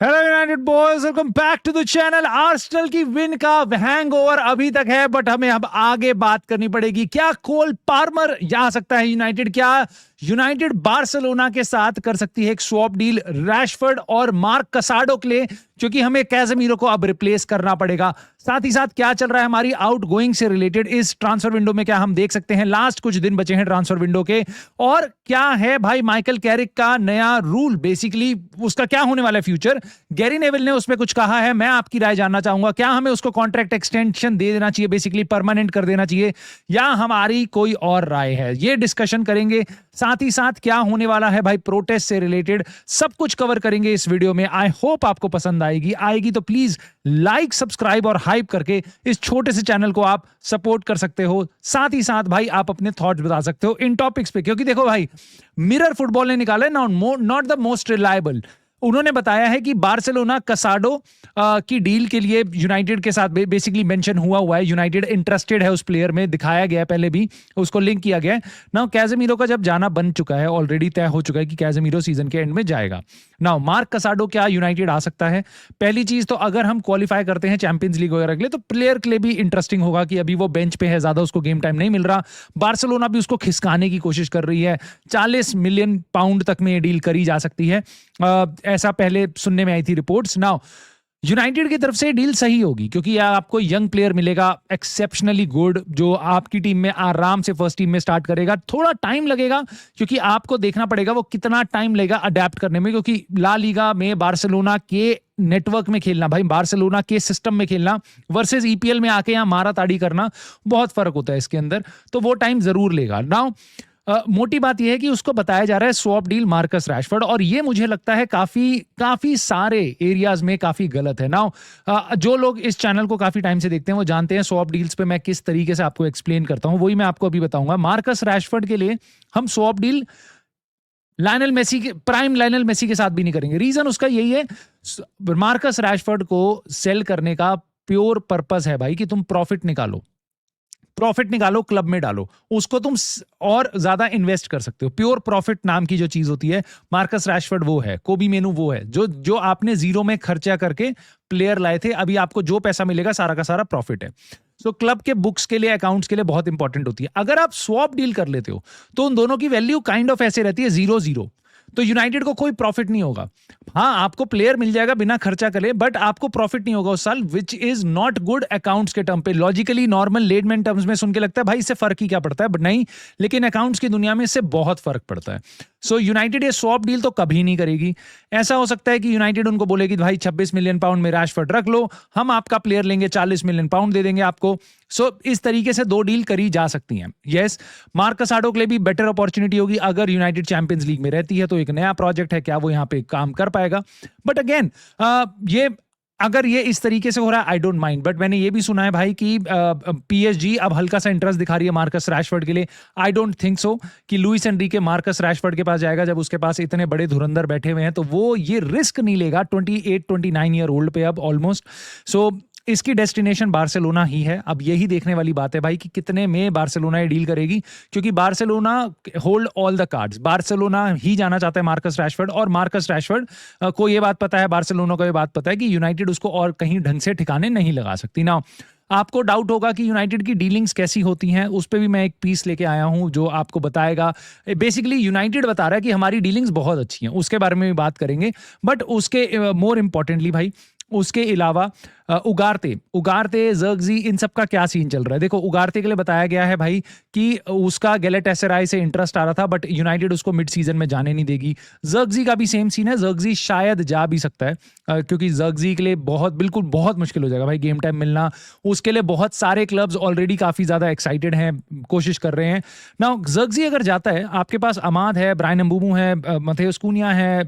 Hello United boys, welcome back to the channel. Arsenal की win का hangover अभी तक है, बट हमें अब आगे बात करनी पड़ेगी। क्या कोल पाल्मर जा सकता है यूनाइटेड? क्या यूनाइटेड बार्सिलोना के साथ कर सकती है एक स्वैप डील रैशफोर्ड और मार्क कसाडो के लिए, क्योंकि हमें कैसेमीरो को अब रिप्लेस करना पड़ेगा। साथ ही साथ क्या चल रहा है हमारी आउटगोइंग से रिलेटेड इस ट्रांसफर विंडो में, क्या हम देख सकते हैं लास्ट कुछ दिन बचे हैं ट्रांसफर विंडो के, और क्या है भाई माइकल कैरिक का नया रूल, बेसिकली उसका क्या होने वाला है फ्यूचर। गैरी नेविल ने उसमें कुछ कहा है, मैं आपकी राय जानना चाहूंगा। क्या हमें उसको कॉन्ट्रैक्ट एक्सटेंशन दे देना चाहिए, बेसिकली परमानेंट कर देना चाहिए, या हमारी कोई और राय है? ये डिस्कशन करेंगे। साथ ही साथ क्या होने वाला है भाई प्रोटेस्ट से रिलेटेड, सब कुछ कवर करेंगे इस वीडियो में। आई होप आपको पसंद आएगी तो प्लीज लाइक, सब्सक्राइब और हाइप करके इस छोटे से चैनल को आप सपोर्ट कर सकते हो। साथ ही साथ भाई आप अपने थॉट्स बता सकते हो इन टॉपिक्स पे, क्योंकि देखो भाई मिरर फुटबॉल ने निकाला है नॉट द मोस्ट रिलायबल। उन्होंने बताया है कि बार्सिलोना कसाडो की डील के लिए यूनाइटेड के साथ बेसिकली मेंशन हुआ है। यूनाइटेड इंटरेस्टेड है उस प्लेयर में, दिखाया गया है पहले भी, उसको लिंक किया गया है। नाउ कैसेमीरो का जब जाना बन चुका है, ऑलरेडी तय हो चुका है कि कैसेमीरो सीजन के एंड में जाएगा। नाउ मार्क कसाडो क्या यूनाइटेड आ सकता है? पहली चीज तो अगर हम क्वालिफाई करते हैं चैंपियंस लीग वगैरह के लिए, तो प्लेयर के लिए भी इंटरेस्टिंग होगा कि अभी वो बेंच पे है, ज्यादा उसको गेम टाइम नहीं मिल रहा। बार्सिलोना भी उसको खिसकाने की कोशिश कर रही है। 40 मिलियन पाउंड तक में ये डील करी जा सकती है, ऐसा पहले सुनने में आई थी रिपोर्ट्स। नाउ यूनाइटेड की तरफ से डील सही होगी, क्योंकि आपको यंग प्लेयर मिलेगा एक्सेप्शनली गुड, जो आपकी टीम में आराम से फर्स्ट टीम में स्टार्ट करेगा। थोड़ा टाइम लगेगा, क्योंकि आपको देखना पड़ेगा वो कितना टाइम लेगा अडेप्ट करने में, क्योंकि ला लीगा में बार्सिलोना के नेटवर्क में खेलना, भाई बार्सिलोना के सिस्टम में खेलना वर्सेस ईपीएल में आके यहाँ मारा ताड़ी करना, बहुत फर्क होता है इसके अंदर, तो वो टाइम जरूर लेगा। नाउ मोटी बात यह है कि उसको बताया जा रहा है स्वैप डील मार्कस रैशफोर्ड, और ये मुझे लगता है काफी सारे एरियाज में काफी गलत है। नाउ जो लोग इस चैनल को काफी टाइम से देखते हैं वो जानते हैं स्वैप डील्स पे मैं किस तरीके से आपको एक्सप्लेन करता हूं, वही मैं आपको अभी बताऊंगा। मार्कस रैशफोर्ड के लिए हम swap deal prime Lionel Messi के साथ भी नहीं करेंगे। रीजन उसका यही है, मार्कस रैशफोर्ड को सेल करने का प्योर पर्पस है भाई कि तुम प्रॉफिट निकालो, क्लब में डालो, उसको तुम और ज्यादा इन्वेस्ट कर सकते हो। प्योर प्रॉफिट नाम की जो चीज होती है, मार्कस रैशफोर्ड वो है, कोबी मेनू वो है, जो आपने जीरो में खर्चा करके प्लेयर लाए थे, अभी आपको जो पैसा मिलेगा सारा का सारा प्रॉफिट है। सो क्लब के बुक्स के लिए, अकाउंट्स के लिए बहुत इंपॉर्टेंट होती है। अगर आप स्वैप डील कर लेते हो तो उन दोनों की वैल्यू काइंड ऑफ ऐसे रहती है 0-0, तो यूनाइटेड को कोई प्रॉफिट नहीं होगा। हाँ, आपको प्लेयर मिल जाएगा बिना खर्चा करे, बट आपको प्रॉफिट नहीं होगा उस साल, which is not good accounts के टर्म पे। लॉजिकली नॉर्मल लेडमैन टर्म्स में सुन के लगता है भाई इससे फर्क ही क्या पड़ता है, बट नहीं, लेकिन अकाउंट्स की दुनिया में इससे बहुत फर्क पड़ता है। सो यूनाइटेड ये स्वैप डील तो कभी नहीं करेगी। ऐसा हो सकता है कि यूनाइटेड उनको बोलेगी भाई 26 मिलियन पाउंड में रैशफोर्ड रख लो, हम आपका प्लेयर लेंगे, 40 मिलियन पाउंड दे देंगे आपको। सो इस तरीके से दो डील करी जा सकती हैं। यस, मार्क कसाडो के लिए भी बेटर अपॉर्चुनिटी होगी। अगर यूनाइटेड चैंपियंस लीग में रहती है तो एक नया प्रोजेक्ट है, क्या वो यहाँ पे काम कर पाएगा? बट अगेन ये अगर ये इस तरीके से हो रहा है, आई डोंट माइंड। बट मैंने ये भी सुना है भाई कि पीएसजी अब हल्का सा इंटरेस्ट दिखा रही है मार्कस रैशफोर्ड के लिए। आई डोंट थिंक सो कि लुइस एनरिके मार्कस रैशफोर्ड के पास जाएगा जब उसके पास इतने बड़े धुरंधर बैठे हुए हैं, तो वो ये रिस्क नहीं लेगा 28-29 ईयर ओल्ड पे अब ऑलमोस्ट। सो इसकी डेस्टिनेशन बार्सिलोना ही है। अब यही देखने वाली बात है भाई कि कितने में बार्सिलोना ये डील करेगी, क्योंकि Barcelona hold all the cards. Barcelona ही जाना चाहता है मार्कस रैशफोर्ड, और मार्कस रैशफोर्ड को ये बात पता है, बार्सिलोना को ये बात पता है कि यूनाइटेड उसको और कहीं ढंग से ठिकाने नहीं लगा सकती। ना आपको डाउट होगा कि यूनाइटेड की डीलिंग्स कैसी होती हैं, उस पर भी मैं एक पीस लेके आया हूं जो आपको बताएगा। बेसिकली यूनाइटेड बता रहा है कि हमारी डीलिंग्स बहुत अच्छी हैं, उसके बारे में भी बात करेंगे। बट उसके मोर इंपॉर्टेंटली भाई, उसके अलावा उगारते ज़र्गजी, इन सब का क्या सीन चल रहा है? देखो, उगारते के लिए बताया गया है भाई कि उसका गैलेटासराय से इंटरेस्ट आ रहा था, बट यूनाइटेड उसको मिड सीजन में जाने नहीं देगी। ज़र्गजी का भी सेम सीन है, ज़र्गजी शायद जा भी सकता है, क्योंकि ज़र्गजी के लिए बहुत मुश्किल हो जाएगा भाई गेम टाइम मिलना। उसके लिए बहुत सारे क्लब्स ऑलरेडी काफ़ी ज़्यादा एक्साइटेड हैं, कोशिश कर रहे हैं। ना ज़र्गजी अगर जाता है, आपके पास अमाद है, ब्रायन एम्बूमो है, मथेउस कुन्या है,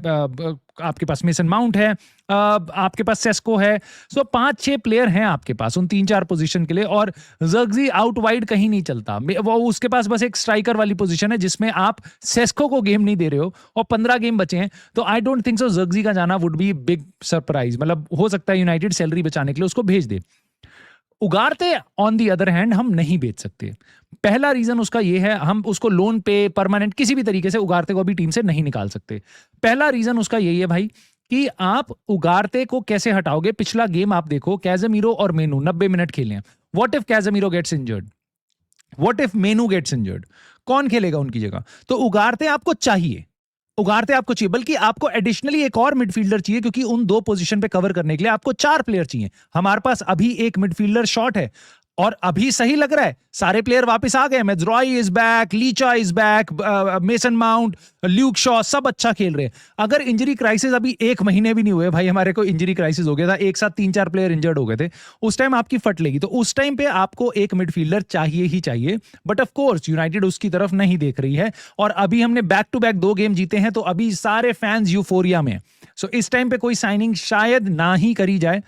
आपके पास मेसन माउंट है, आपके पास सेस्को है। सो 5-6 प्लेयर हैं आपके पास उन 3-4 पोजीशन के लिए, और ज़र्गजी आउट वाइड कहीं नहीं चलता। वो उसके पास बस एक स्ट्राइकर वाली पोजीशन है जिसमें आप सेस्को को गेम नहीं दे रहे हो, और 15 गेम बचे हैं। तो आई डोंट थिंक सो ज़र्गजी का जाना वुड बी बिग सरप्राइज। मतलब हो सकता है यूनाइटेड सैलरी बचाने के लिए उसको भेज दे। उगारते ऑन दी अदर हैंड हम नहीं बेच सकते। पहला रीजन उसका ये है, हम उसको लोन पे परमानेंट किसी भी तरीके से उगारते को अभी टीम से नहीं निकाल सकते। पहला रीजन उसका यही है भाई कि आप उगारते को कैसे हटाओगे। पिछला गेम आप देखो, कैजेमीरो और मेनू 90 मिनट खेले हैं। What if Casemiro gets injured, what if Mainoo gets injured, कौन खेलेगा उनकी जगह? तो उगारते आपको चाहिए, उगारते आपको चाहिए, बल्कि आपको एडिशनली एक और मिडफील्डर चाहिए, क्योंकि उन 2 पोजीशन पे कवर करने के लिए आपको 4 प्लेयर चाहिए। हमारे पास अभी एक मिडफील्डर शॉर्ट है, और अभी सही लग रहा है, सारे प्लेयर वापस आ गए। Mazraoui is back, Licha is back, Mason Mount, Luke Shaw, सब अच्छा खेल रहे हैं। अगर इंजरी क्राइसिस अभी 1 महीने भी नहीं हुए भाई, हमारे को इंजरी क्राइसिस हो गया था, एक साथ 3-4 प्लेयर इंजर्ड हो गए थे, उस टाइम आपकी फट लेगी। तो उस टाइम पे आपको एक मिडफील्डर चाहिए ही चाहिए। बट ऑफ कोर्स यूनाइटेड उसकी तरफ नहीं देख रही है, और अभी हमने बैक टू बैक 2 गेम जीते हैं, तो अभी सारे फैंस यूफोरिया में। सो इस टाइम पे कोई साइनिंग शायद ना ही करी जाए।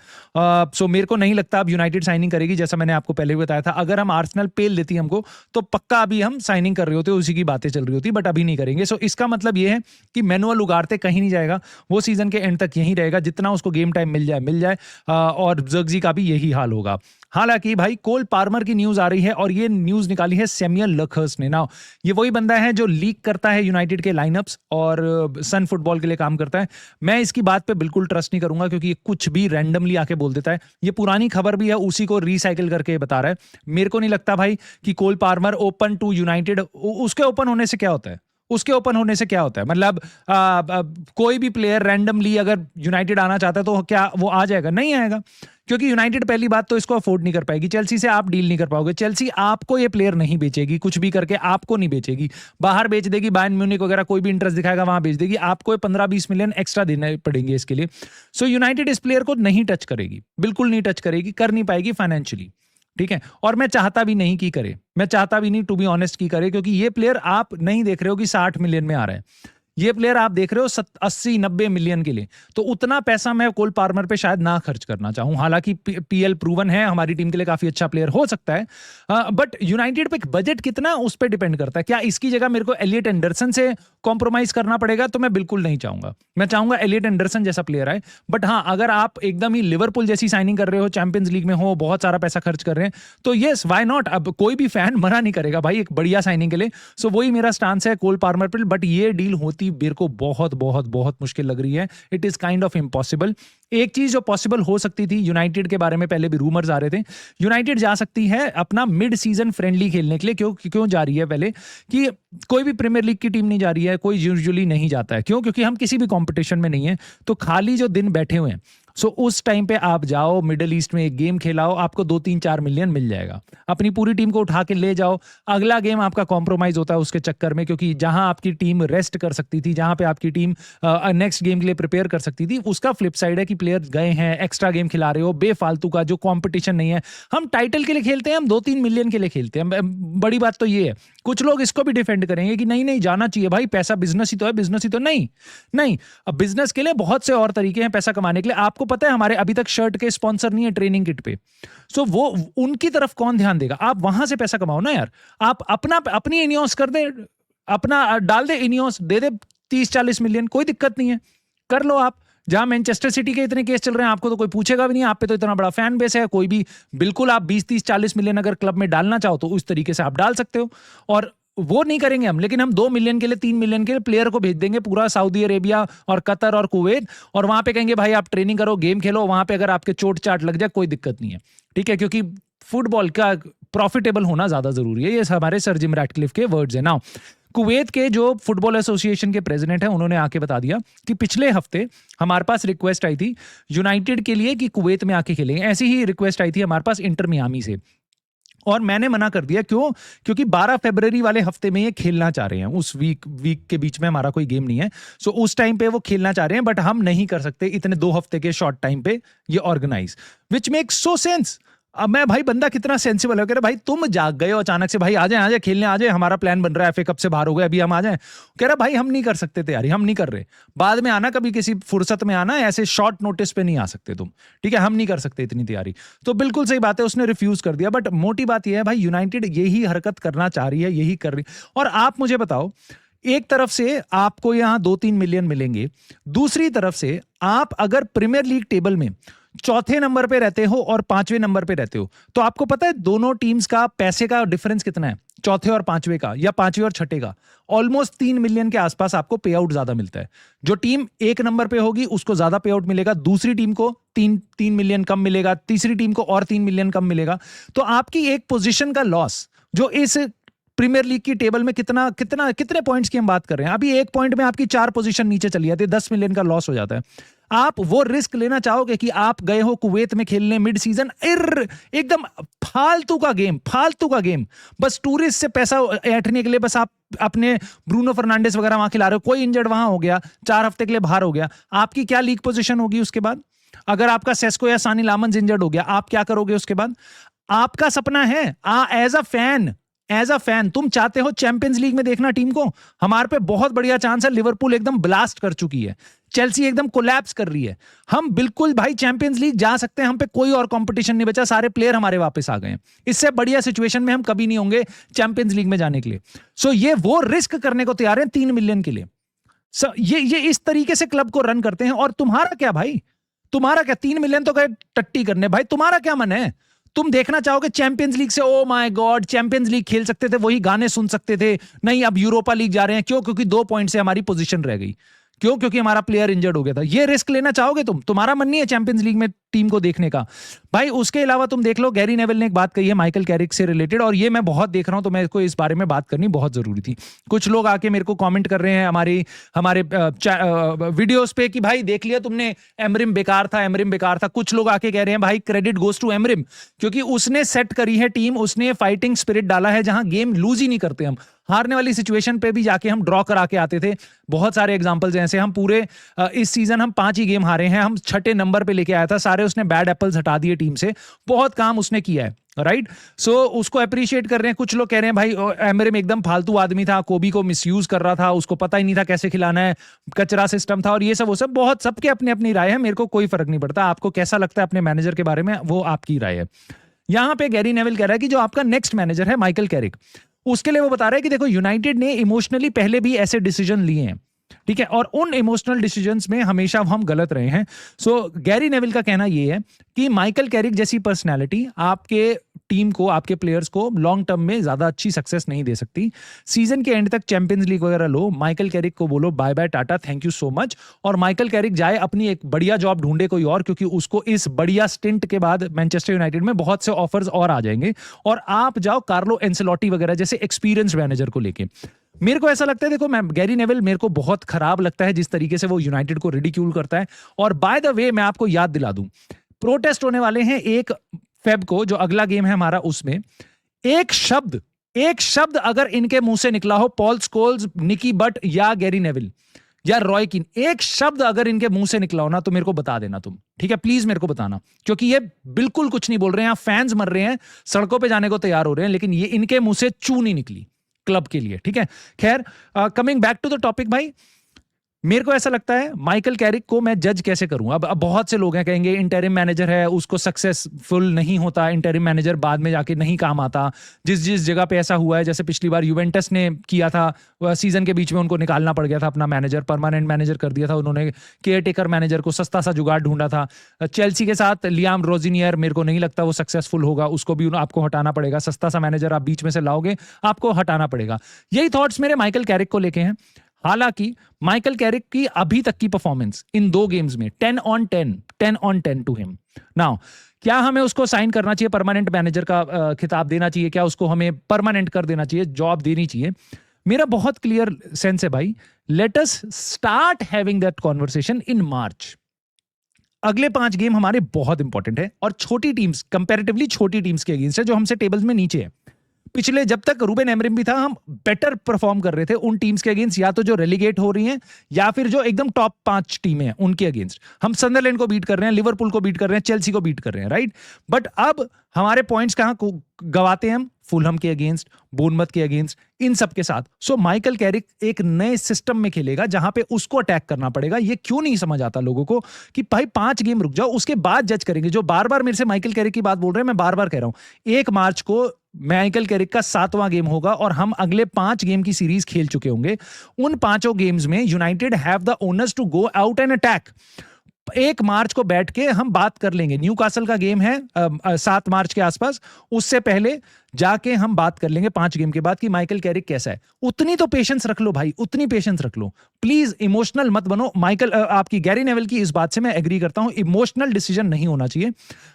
सो मेरे को नहीं लगता अब यूनाइटेड साइनिंग करेगी, जैसा मैंने आपको पहले भी बताया था। अगर हम आर्सेनल पेल देती हमको, तो पक्का अभी हम साइनिंग कर रहे होते, उसी की बातें चल रही होती, बट अभी नहीं करेंगे। सो इसका मतलब ये है कि मैनुअल उगारते कहीं नहीं जाएगा, वो सीजन के एंड तक यहीं रहेगा, जितना उसको गेम टाइम मिल जाए। और जर्गजी का भी यही हाल होगा। हालांकि भाई कोल पार्मर की न्यूज आ रही है, और ये न्यूज निकाली है सैमुअल लखर्स ने। ना ये वही बंदा है जो लीक करता है यूनाइटेड के लाइनअप्स और सन फुटबॉल के लिए काम करता है। मैं इसकी बात पे बिल्कुल ट्रस्ट नहीं करूंगा, क्योंकि ये कुछ भी रैंडमली आके बोल देता है। ये पुरानी खबर भी है, उसी को रिसाइकिल करके बता रहा है। मेरे को नहीं लगता भाई कि कोल पार्मर ओपन टू यूनाइटेड, उसके ओपन होने से क्या होता है? उसके ओपन होने से क्या होता है? मतलब कोई भी प्लेयर रैंडमली अगर यूनाइटेड आना चाहता है तो क्या वो आ जाएगा? नहीं आएगा, क्योंकि यूनाइटेड पहली बात तो इसको अफोर्ड नहीं कर पाएगी। चेल्सी से आप डील नहीं कर पाओगे, चेल्सी आपको ये प्लेयर नहीं बेचेगी, कुछ भी करके आपको नहीं बेचेगी, बाहर बेच देगी। बायर्न म्यूनिख वगैरह कोई भी इंटरेस्ट दिखाएगा वहां बेच देगी, आपको 15-20 मिलियन एक्स्ट्रा देने पड़ेंगे इसके लिए। सो यूनाइटेड इस प्लेयर को नहीं टच करेगी, बिल्कुल नहीं टच करेगी, कर नहीं पाएगी फाइनेंशियली, ठीक है। और मैं चाहता भी नहीं कि करे, मैं चाहता भी नहीं टू बी ऑनेस्ट की करे, क्योंकि ये प्लेयर आप नहीं देख रहे हो कि 60 मिलियन में आ रहा है, ये प्लेयर आप देख रहे हो 80-90 मिलियन के लिए। तो उतना पैसा मैं कोल पार्मर पे शायद ना खर्च करना चाहूं। हालांकि पीएल प्रूवन है, हमारी टीम के लिए काफी अच्छा प्लेयर हो सकता है, बट यूनाइटेड पे बजट कितना उस पर डिपेंड करता है। क्या इसकी जगह मेरे को एलियट एंडरसन से कॉम्प्रोमाइज करना पड़ेगा? तो मैं बिल्कुल नहीं चाहूंगा, मैं चाहूंगा एलियट एंडरसन जैसा प्लेयर आए। बट हाँ, अगर आप एकदम ही लिवरपूल जैसी साइनिंग कर रहे हो, चैंपियंस लीग में हो, बहुत सारा पैसा खर्च कर रहे हैं, तो यस व्हाई नॉट। अब कोई भी फैन मना नहीं करेगा भाई एक बढ़िया साइनिंग के लिए। सो वही मेरा स्टांस है कोल पार्मर पे। बट ये डील होती मेरे को बहुत बहुत बहुत मुश्किल लग रही है। It is kind of impossible. एक चीज जो पॉसिबल हो सकती थी, यूनाइटेड के बारे में पहले भी रूमर्स आ रहे थे, यूनाइटेड जा सकती है अपना मिड सीजन फ्रेंडली खेलने के लिए। क्यों जा रही है? पहले कि कोई भी प्रीमियर लीग की टीम नहीं जा रही है, कोई यूजुअली नहीं जाता है। क्यों? क्योंकि हम किसी भी कंपटीशन में नहीं है, तो खाली जो दिन बैठे हुए हैं, सो उस टाइम पे आप जाओ मिडिल ईस्ट में एक गेम खेलाओ, आपको 2-3-4 मिलियन मिल जाएगा, अपनी पूरी टीम को उठा के ले जाओ। अगला गेम आपका कॉम्प्रोमाइज होता है उसके चक्कर में, क्योंकि जहां आपकी टीम रेस्ट कर सकती थी, जहां पे आपकी टीम नेक्स्ट गेम के लिए प्रिपेयर कर सकती थी, उसका फ्लिप साइड है कि प्लेयर गए हैं, एक्स्ट्रा गेम खिला रहे हो बेफालतू का, जो कंपटीशन नहीं है। हम टाइटल के लिए खेलते हैं, हम 2-3 मिलियन के लिए खेलते हैं। बड़ी बात तो ये है। कुछ लोग इसको भी डिफेंड करेंगे कि नहीं नहीं जाना चाहिए भाई, पैसा बिजनेस ही तो है, बिजनेस ही तो। नहीं नहीं, अब बिजनेस के लिए बहुत से और तरीके हैं पैसा कमाने के लिए। आपको पता है हमारे अभी तक शर्ट के स्पॉन्सर नहीं है ट्रेनिंग किट पे, सो वो उनकी तरफ कौन ध्यान देगा? आप वहां से पैसा कमाओ ना यार। आप अपनी इनियोस कर दे, अपना डाल दे, इनियोस दे दे 30-40 मिलियन, कोई दिक्कत नहीं है, कर लो आप। जहां मैनचेस्टर सिटी के इतने केस चल रहे हैं, आपको तो कोई पूछेगा भी नहीं, आप पे तो इतना बड़ा फैन बेस है, कोई भी बिल्कुल आप 20-30-40 मिलियन अगर क्लब में डालना चाहो तो उस तरीके से आप डाल सकते हो। और वो नहीं करेंगे हम, लेकिन हम 2 मिलियन के लिए 3 मिलियन के लिए प्लेयर को भेज देंगे पूरा सऊदी अरेबिया और कतर और कुवैत, और वहां पे कहेंगे भाई आप ट्रेनिंग करो, गेम खेलो, वहां पे अगर आपके चोट चाट लग जाए कोई दिक्कत नहीं है, ठीक है। क्योंकि फुटबॉल का प्रॉफिटेबल होना ज्यादा जरूरी है, ये हमारे सर जिम रैटक्लिफ के वर्ड्स है। नाउ कुवैत के जो फुटबॉल एसोसिएशन के प्रेसिडेंट हैं, उन्होंने आके बता दिया कि पिछले हफ्ते हमारे पास रिक्वेस्ट आई थी यूनाइटेड के लिए कि कुवैत में आके खेलेंगे। ऐसी ही रिक्वेस्ट आई थी हमारे पास इंटर मियामी से, और मैंने मना कर दिया। क्यों? क्योंकि 12 फरवरी वाले हफ्ते में ये खेलना चाह रहे हैं, उस वीक के बीच में हमारा कोई गेम नहीं है, सो उस टाइम पे वो खेलना चाह रहे हैं, बट हम नहीं कर सकते इतने 2 हफ्ते के शॉर्ट टाइम पे ये organise, which makes so sense. अब मैं भाई बंदा कितना सेंसिबल है, कह रहा भाई तुम जाग गए हो अचानक से, भाई आ जाए खेलने आ जाए, हमारा प्लान बन रहा है, एफए कप से बाहर हो गए, अभी हम आ जाएं। कह रहा भाई हम नहीं कर सकते तैयारी, हम नहीं कर रहे, बाद में आना, कभी किसी फुर्सत में आना, ऐसे शॉर्ट नोटिस पे नहीं आ सकते तुम, ठीक है, हम नहीं कर सकते इतनी तैयारी। तो बिल्कुल सही बात है, उसने रिफ्यूज कर दिया। बट मोटी बात यह है भाई, यूनाइटेड यही हरकत करना चाह रही है, यही कर रही। और आप मुझे बताओ, एक तरफ से आपको यहां 2-3 मिलियन मिलेंगे, दूसरी तरफ से आप अगर प्रीमियर लीग टेबल में चौथे नंबर पे रहते हो और पांचवें नंबर पे रहते हो, तो आपको पता है दोनों टीम्स का पैसे का डिफरेंस कितना है, चौथे और पांचवें का या पांचवें और छठे का? ऑलमोस्ट 3 मिलियन के आसपास आपको पे आउट ज्यादा मिलता है। जो टीम एक नंबर पे होगी उसको ज्यादा पे आउट मिलेगा, दूसरी टीम को 3 मिलियन कम मिलेगा, तीसरी टीम को और 3 मिलियन कम मिलेगा। तो आपकी एक पोजीशन का लॉस जो इस प्रीमियर लीग की टेबल में कितने पॉइंट्स की हम बात कर रहे हैं, अभी एक पॉइंट में आपकी 4 पोजीशन नीचे चली जाती है, 10 मिलियन का लॉस हो जाता है। आप वो रिस्क लेना चाहोगे कि आप गए हो कुवैत में खेलने मिड सीजन, एकदम फालतू का गेम, बस टूरिस्ट से पैसा ऐंठने के लिए, बस आप अपने ब्रूनो फर्नांडिस वगैरह वहां खिला रहे हो, कोई इंजर्ड वहां हो गया, 4 हफ्ते के लिए बाहर हो गया, आपकी क्या लीग पोजीशन होगी उसके बाद? अगर आपका सेस्को या सानी लामन इंजर्ड हो गया, आप क्या करोगे उसके बाद? आपका सपना है एज अ फैन तुम चाहते हो चैंपियंस लीग में देखना टीम को। हमारे पे बहुत बढ़िया चांस है, लिवरपूल एकदम ब्लास्ट कर चुकी है, चेल्सी एकदम कोलैप्स कर रही है, हम बिल्कुल भाई चैंपियंस लीग जा सकते हैं, हम पे कोई और कंपटीशन नहीं बचा, सारे प्लेयर हमारे वापस आ गए हैं, इससे बढ़िया सिचुएशन में हम कभी नहीं होंगे चैंपियंस लीग में जाने के लिए। सो ये वो रिस्क करने को तैयार है 3 मिलियन के लिए। ये इस तरीके से क्लब को रन करते हैं। और तुम्हारा क्या भाई, तुम्हारा क्या, 3 मिलियन तो गए टट्टी करने, भाई तुम्हारा क्या मन है? तुम देखना चाहोगे चैंपियंस लीग से, oh my God champions league खेल सकते थे, वही गाने सुन सकते थे, नहीं अब यूरोपा लीग जा रहे हैं, क्यों? क्योंकि 2 पॉइंट से हमारी पोजीशन रह गई, क्यों? क्योंकि हमारा प्लेयर इंजर्ड हो गया था। ये रिस्क लेना चाहोगे तुम? तुम्हारा मन नहीं है चैंपियंस लीग में टीम को देखने का? भाई उसके अलावा तुम देख लो, गैरी नेविल ने एक बात कही है माइकल कैरिक से रिलेटेड, और ये मैं बहुत देख रहा हूं, तो मेरे को इस बारे में बात करनी बहुत जरूरी थी। कुछ लोग आके मेरे को कमेंट कर रहे हैं हमारे वीडियोस पे कि भाई देख लिया तुमने, एमरिम बेकार था। कुछ लोग आके कह रहे हैं भाई क्रेडिट गोज टू एमरिम, क्योंकि उसने सेट करी है टीम, उसने फाइटिंग स्पिरिट डाला है, जहां गेम लूज ही नहीं करते हम, हारने वाली सिचुएशन पे भी जाके हम ड्रॉ करा के आते थे। बहुत सारे एग्जांपल्स हैं ऐसे, हम पूरे इस सीजन हम 5 ही गेम हारे हैं, हम 6ठे नंबर पे लेके आया था, सारे उसने बैड एप्पल्स हटा दिए टीम से, बहुत काम उसने किया है, राइट? सो उसको अप्रिशिएट कर रहे हैं। कुछ लोग कह रहे हैं भाई एमरिम एकदम फालतू आदमी था, कोबी को मिसयूज कर रहा था, उसको पता ही नहीं था कैसे खिलाना है, कचरा सिस्टम था, और ये सब वो सब, बहुत सबके अपनी अपनी राय है, मेरे को कोई फर्क नहीं पड़ता। आपको कैसा लगता है अपने मैनेजर के बारे में, वो आपकी राय है। यहां पे गैरी नेविल कह रहा है कि जो आपका नेक्स्ट मैनेजर है माइकल कैरिक, उसके लिए वो बता रहा है कि देखो यूनाइटेड ने इमोशनली पहले भी ऐसे डिसीजन लिए हैं, ठीक है, और उन इमोशनल डिसीजंस में हमेशा हम गलत रहे हैं। सो गैरी नेविल का कहना यह है कि माइकल कैरिक जैसी पर्सनालिटी आपके टीम को, आपके प्लेयर्स को लॉन्ग टर्म में ज्यादा अच्छी सक्सेस नहीं दे सकती। सीजन के एंड तक चैंपियंस लीग वगैरह लो, माइकल कैरिक को बोलो bye bye tata, thank you so much, और माइकल कैरिक जाए अपनी एक बढ़िया जॉब ढूंढे कोई और, क्योंकि उसको इस बढ़िया स्टिंट के बाद मैनचेस्टर यूनाइटेड में बहुत से ऑफर्स और आ जाएंगे, और आप जाओ कार्लो एंसेलोटी वगैरह जैसे एक्सपीरियंस मैनेजर को लेके। मेरे को ऐसा लगता है, देखो मैं गैरी नेविल मेरे को बहुत खराब लगता है जिस तरीके से वो यूनाइटेड को रिडिक्यूल करता है। और बाय द वे मैं आपको याद दिला दूं, प्रोटेस्ट होने वाले हैं 1 फेब को, जो अगला गेम है हमारा, उसमें एक शब्द अगर इनके मुंह से निकला हो, पॉल स्कोल्स, निकी बट या गैरी नेविल या रॉय कीन, एक शब्द अगर इनके मुंह से निकला हो ना, तो मेरे को बता देना तुम, ठीक है? प्लीज मेरे को बताना, क्योंकि ये बिल्कुल कुछ नहीं बोल रहे हैं, यहाँ फैंस मर रहे हैं, सड़कों पे जाने को तैयार हो रहे हैं, लेकिन ये इनके मुंह से चू नहीं निकली क्लब के लिए, ठीक है? खैर, coming back to the topic भाई, मेरे को ऐसा लगता है माइकल कैरिक को मैं जज कैसे करूं। अब बहुत से लोग हैं कहेंगे इंटरिम मैनेजर है, उसको सक्सेसफुल नहीं होता, इंटरिम मैनेजर बाद में जाके नहीं काम आता। जिस जगह पे ऐसा हुआ है, जैसे पिछली बार यूवेंटस ने किया था, सीजन के बीच में उनको निकालना पड़ गया था अपना मैनेजर, परमानेंट मैनेजर कर दिया था उन्होंने, केयर टेकर मैनेजर को सस्ता सा जुगाड़ ढूंढा था। चेल्सी के साथ लियाम रोजिनियर, मेरे को नहीं लगता वो सक्सेसफुल होगा, उसको भी आपको हटाना पड़ेगा, सस्ता सा मैनेजर आप बीच में से लाओगे, आपको हटाना पड़ेगा। यही थॉट्स मेरे माइकल कैरिक को लेके हैं। हालांकि माइकल कैरिक की अभी तक की परफॉर्मेंस इन 2 गेम्स में 10 on 10 टू हिम। नाउ क्या हमें उसको साइन करना चाहिए, परमानेंट मैनेजर का खिताब देना चाहिए, क्या उसको हमें परमानेंट कर देना चाहिए, जॉब देनी चाहिए? मेरा बहुत क्लियर सेंस है भाई, let us start having that conversation in March. अगले 5 गेम हमारे बहुत इंपॉर्टेंट है, और छोटी टीम्स, कंपैरेटिवली छोटी टीम्स के अगेंस्ट है, जो हमसे टेबल्स में नीचे है। पिछले जब तक रूबेन एमरिम भी था, हम बेटर परफॉर्म कर रहे थे उन टीम्स के अगेंस्ट, या तो जो रेलीगेट हो रही हैं, या फिर जो एकदम टॉप 5 टीमें हैं उनके अगेंस्ट। हम सनडरलैंड को बीट कर रहे हैं, लिवरपूल को बीट कर रहे हैं, चेल्सी को बीट कर रहे हैं, राइट? बट अब हमारे पॉइंट्स कहां गवाते हैं हम? फुलहम के अगेंस्ट, बोर्नमथ के अगेंस्ट, इन सब के साथ। सो माइकल कैरिक एक नए सिस्टम में खेलेगा जहां पे उसको अटैक करना पड़ेगा। ये क्यों नहीं समझ आता लोगों को कि भाई 5 गेम रुक जाओ, उसके बाद जज करेंगे। जो बार बार मेरे से माइकल कैरिक की बात बोल रहे हैं, मैं बार बार कह रहा हूं, 1 मार्च को माइकल कैरिक का 7वां गेम होगा, और हम अगले 5 गेम की सीरीज खेल चुके होंगे। उन 5 गेम्स में United have the onus to go out and attack. 1 मार्च को बैठ के हम बात कर लेंगे। न्यूकासल का गेम है 7 मार्च के आसपास, उससे पहले जाके हम बात कर लेंगे 5 गेम के बाद कि माइकल कैरिक कैसा है। उतनी तो पेशेंस रख लो भाई, उतनी पेशेंस रख लो प्लीज, इमोशनल मत बनो। माइकल आपकी गैरी नेवल की इस बात से मैं एग्री करता हूं, इमोशनल डिसीजन नहीं होना चाहिए।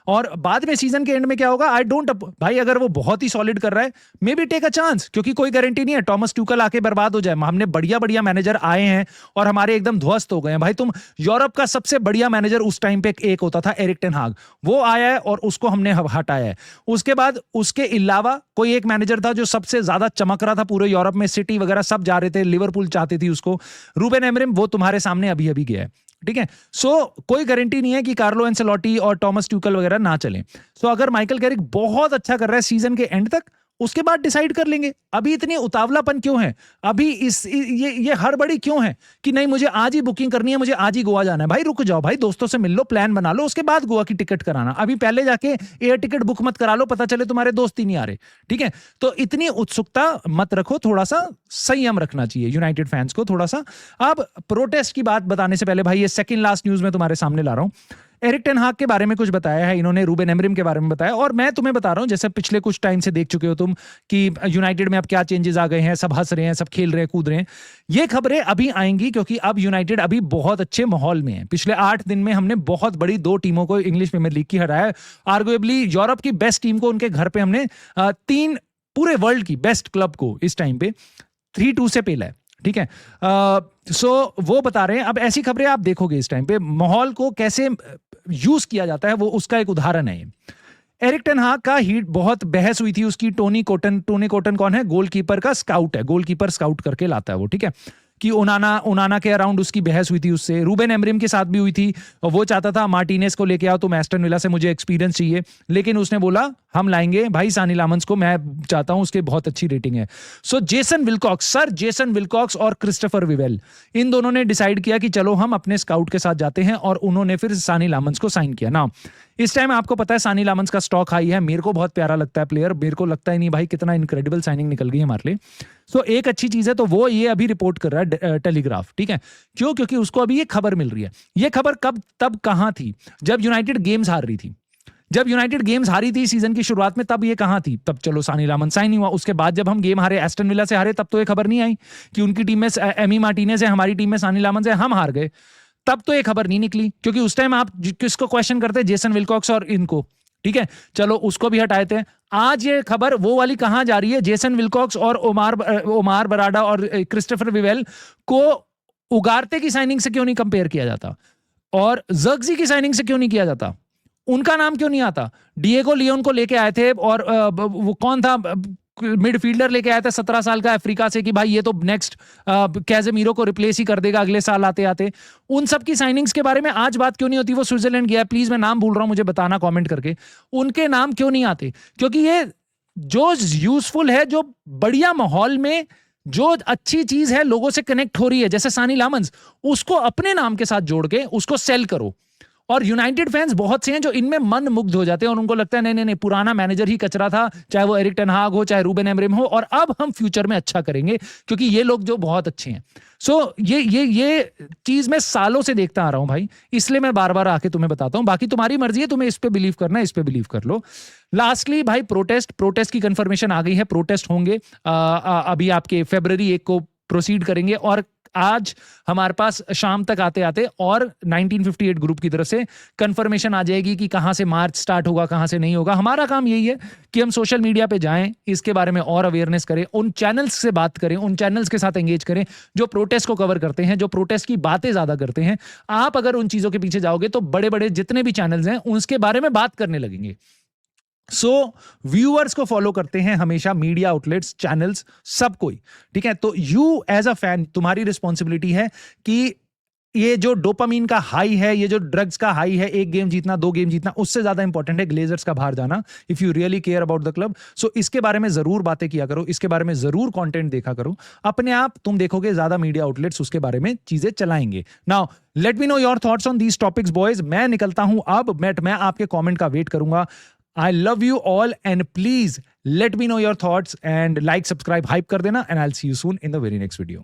और बाद में सीजन के एंड में क्या होगा, आई डोंट भाई, अगर वो बहुत ही सॉलिड कर रहा है maybe take a chance, क्योंकि कोई गारंटी नहीं है टॉमस ट्यूकल आके बर्बाद हो जाए। हमने बढ़िया बढ़िया मैनेजर आए हैं और हमारे एकदम ध्वस्त हो गए हैं भाई। तुम यूरोप का सबसे बढ़िया मैनेजर उस टाइम पे एक होता था एरिक टेन हाग, वो आया है और उसको हमने हटाया है। उसके बाद उसके अलावा कोई एक मैनेजर था जो सबसे ज्यादा चमक रहा था पूरे यूरोप में, सिटी वगैरह सब जा रहे थे, लिवरपूल चाहती थी उसको, रूबेन एमरिम, वो तुम्हारे सामने अभी अभी गया है। ठीक है, सो कोई गारंटी नहीं है कि कार्लो एंसेलोटी और टॉमस ट्यूकल वगैरह ना चलें। सो अगर माइकल कैरिक बहुत अच्छा कर रहा है सीजन के एंड तक, उसके बाद डिसाइड कर लेंगे। अभी इतनी उतावलापन क्यों है, अभी ये हड़बड़ी क्यों है कि नहीं मुझे आज ही बुकिंग करनी है, मुझे आज ही गोवा जाना है। भाई रुक जाओ भाई, दोस्तों से मिल लो, प्लान बना लो, उसके बाद गोवा की टिकट कराना। अभी पहले जाके एयर टिकट बुक मत करा लो, पता चले तुम्हारे दोस्त ही नहीं आ रहे। ठीक है, तो इतनी उत्सुकता मत रखो, थोड़ा सा संयम रखना चाहिए यूनाइटेड फैंस को थोड़ा सा। अब प्रोटेस्ट की बात बताने से पहले भाई, ये सेकंड लास्ट न्यूज में तुम्हारे सामने ला रहा हूं। एरिक टेन हाग के बारे में कुछ बताया है इन्होंने, रूबेन एमरिम के बारे में बताया, और मैं तुम्हें बता रहा हूं, जैसे पिछले कुछ टाइम से देख चुके हो तुम कि यूनाइटेड में अब क्या चेंजेस आ गए हैं, सब हंस रहे हैं, सब खेल रहे हैं, कूद रहे हैं। ये खबरें अभी आएंगी क्योंकि अब यूनाइटेड अभी बहुत अच्छे माहौल में है। पिछले 8 दिन में हमने बहुत बड़ी 2 टीमों को इंग्लिश प्रीमियर लीग की हराया, आर्गुएबली यूरोप की बेस्ट टीम को उनके घर पे हमने 3 पूरे वर्ल्ड की बेस्ट क्लब को इस टाइम पे 3-2 से पेला है। ठीक है, सो वो बता रहे हैं। अब ऐसी खबरें आप देखोगे इस टाइम पे माहौल को कैसे यूज किया जाता है, वो उसका एक उदाहरण है। एरिक टेन हाग का हीट बहुत बहस हुई थी उसकी, टोनी कोटन कौन है, गोलकीपर का स्काउट है, गोलकीपर स्काउट करके लाता है वो। ठीक है, कि ओनाना के अराउंड उसकी बहस हुई थी उससे। रूबेन एमरिम के साथ भी हुई थी, और वो चाहता था मार्टिनेज को लेके आओ तुम एस्टन विला से, मुझे एक्सपीरियंस चाहिए, लेकिन उसने बोला हम लाएंगे भाई सानी लामंस को, मैं चाहता हूं, उसके बहुत अच्छी रेटिंग है। सो जेसन विल्कॉक्स और क्रिस्टोफर विवेल, इन दोनों ने डिसाइड किया कि चलो हम अपने स्काउट के साथ जाते हैं, और उन्होंने फिर सानी लामंस को साइन किया ना। इस टाइम आपको पता है सानी लामंस का स्टॉक हाई है, मेरे को बहुत प्यारा लगता है प्लेयर, मेरे को लगता ही नहीं भाई कितना इनक्रेडिबल साइनिंग निकल गई हमारे लिए। सो एक अच्छी चीज है, तो वो ये अभी रिपोर्ट कर रहा है टेलीग्राफ। ठीक है, क्यों, क्योंकि उसको अभी ये खबर मिल रही है। ये खबर तब कहां थी, जब यूनाइटेड गेम्स हार रही थी। जब यूनाइटेड गेम्स हारी थी सीजन की शुरुआत में, तब ये कहां थी, तब चलो सानी लामन साइन नहीं हुआ। उसके बाद जब हम गेम हारे, एस्टन विला से हारे, तब तो ये खबर नहीं आई कि उनकी टीम में एमी मार्टिनेज है, हमारी टीम में सानी लामन है, हम हार गए, तब तो ये खबर नहीं निकली, क्योंकि उस टाइम आप किसको क्वेश्चन करते, जेसन विल्कॉक्स और इनको। ठीक है, चलो उसको भी हटाए थे। आज ये खबर वो वाली कहां जा रही है, जेसन विल्कॉक्स और ओमार बराडा और क्रिस्टोफर विवेल को उगारते की साइनिंग से क्यों नहीं कंपेयर किया जाता, और जर्गजी की साइनिंग से क्यों नहीं किया जाता, उनका नाम क्यों नहीं आता। डिएगो लियोन को लेके आए थे, और वो कौन था, मिडफील्डर लेके आया था 17 साल का अफ्रीका से, कि भाई ये तो नेक्स्ट कैजेमीरो को रिप्लेस ही कर देगा अगले साल आते आते। उन सब की साइनिंग्स के बारे में आज बात क्यों नहीं होती। वो स्विट्जरलैंड गया, प्लीज मैं नाम भूल रहा हूं, मुझे बताना कमेंट करके, उनके नाम क्यों नहीं आते, क्योंकि ये जो यूजफुल है, जो बढ़िया माहौल में जो अच्छी चीज है, लोगों से कनेक्ट हो रही है, जैसे सानी लामंस, उसको अपने नाम के साथ जोड़ के उसको सेल करो। और यूनाइटेड फैंस बहुत से हैं जो इनमें मन मुग्ध हो जाते हैं, और उनको लगता है नहीं नहीं, पुराना मैनेजर ही कचरा था, चाहे वो एरिक टेन हाग हो, चाहे रूबेन एमरिम हो, और अब हम फ्यूचर में अच्छा करेंगे क्योंकि ये लोग जो बहुत अच्छे हैं। सो ये चीज मैं सालों से देखता आ रहा हूं भाई, इसलिए मैं बार बार आके तुम्हें बताता हूं। बाकी तुम्हारी मर्जी है, तुम्हें इस पे बिलीव करना है, इस पे बिलीव कर लो। लास्टली भाई, प्रोटेस्ट की कंफर्मेशन आ गई है, प्रोटेस्ट होंगे अभी आपके February 1 को प्रोसीड करेंगे, और आज हमारे पास शाम तक आते आते और 1958 ग्रुप की तरफ से कंफर्मेशन आ जाएगी कि कहां से मार्च स्टार्ट होगा, कहां से नहीं होगा। हमारा काम यही है कि हम सोशल मीडिया पे जाएं, इसके बारे में और अवेयरनेस करें, उन चैनल्स से बात करें, उन चैनल्स के साथ एंगेज करें जो प्रोटेस्ट को कवर करते हैं, जो प्रोटेस्ट की बातें ज्यादा करते हैं। आप अगर उन चीजों के पीछे जाओगे तो बड़े बड़े जितने भी चैनल्स हैं उसके बारे में बात करने लगेंगे। सो व्यूअर्स को फॉलो करते हैं हमेशा, मीडिया आउटलेट्स, चैनल्स, सब कोई। ठीक है, तो यू एज अ फैन, तुम्हारी रिस्पॉन्सिबिलिटी है कि ये जो डोपामीन का हाई है, ये जो ड्रग्स का हाई है, 1 गेम जीतना, 2 गेम जीतना, उससे ज्यादा इंपॉर्टेंट है ग्लेजर्स का बाहर जाना, if you really care about the club. So इसके बारे में जरूर बातें किया करो, इसके बारे में जरूर कंटेंट देखा करो। अपने आप तुम देखोगे ज्यादा मीडिया आउटलेट्स उसके बारे में चीजें चलाएंगे। Now let me know your thoughts on these topics boys. मैं निकलता हूं अब, मैं आपके कॉमेंट का वेट करूंगा। I love you all and please let me know your thoughts and like, subscribe, hype कर देना, and I'll see you soon in the very next video.